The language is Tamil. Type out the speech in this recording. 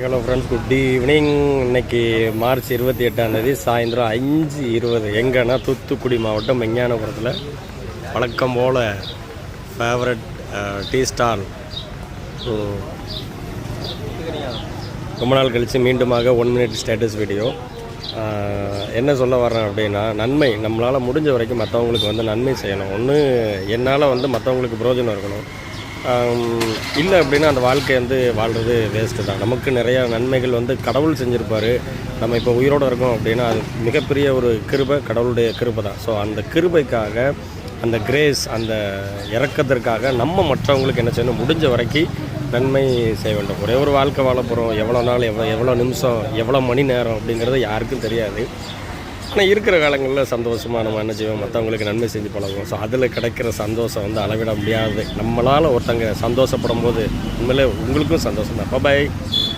Hello friends, good evening. இன்னைக்கு மார்ச் 28 சாயந்தரம் 5:20. எங்கன்னா தூத்துக்குடி மாவட்டம் மெஞ்ஞானபுரத்தில் வழக்கம் போல் ஃபேவரட் டீ ஸ்டால். ரொம்ப நாள் கழித்து மீண்டுமாக 1 minute ஸ்டேட்டஸ் வீடியோ. என்ன சொல்ல வர்றேன் அப்படின்னா, நன்மை நம்மளால் முடிஞ்ச வரைக்கும் மற்றவங்களுக்கு நன்மை செய்யணும். ஒன்று என்னால் மற்றவங்களுக்கு பிரயோஜனம் இருக்கணும். இல்லை அப்படின்னா அந்த வாழ்க்கை வாழ்கிறது வேஸ்ட்டு தான். நமக்கு நிறையா நன்மைகள் கடவுள் செஞ்சுருப்பார். நம்ம இப்போ உயிரோடு இருக்கோம் அப்படின்னா அது மிகப்பெரிய ஒரு கிருபை, கடவுளுடைய கிருபை தான். ஸோ அந்த கிருபைக்காக, அந்த கிரேஸ், அந்த இறக்கத்திற்காக நம்ம மற்றவங்களுக்கு என்ன செய்யணும், முடிஞ்ச வரைக்கும் நன்மை செய்ய வேண்டும். ஒரே ஒரு வாழ்க்கை வாழ போகிறோம். எவ்வளோ நாள், எவ்வளோ நிமிஷம், எவ்வளோ மணி நேரம் அப்படிங்கிறது யாருக்கும் தெரியாது. ஆனால் இருக்கிற காலங்களில் சந்தோஷமாக நம்ம என்ன செய்வோம், மற்றவங்களுக்கு நன்மை செஞ்சு பழகுவோம். ஸோ அதில் கிடைக்கிற சந்தோஷம் அளவிட முடியாது. நம்மளால் ஒருத்தங்க சந்தோஷப்படும் போது உண்மையிலே உங்களுக்கும் சந்தோஷம் தான். பாய்.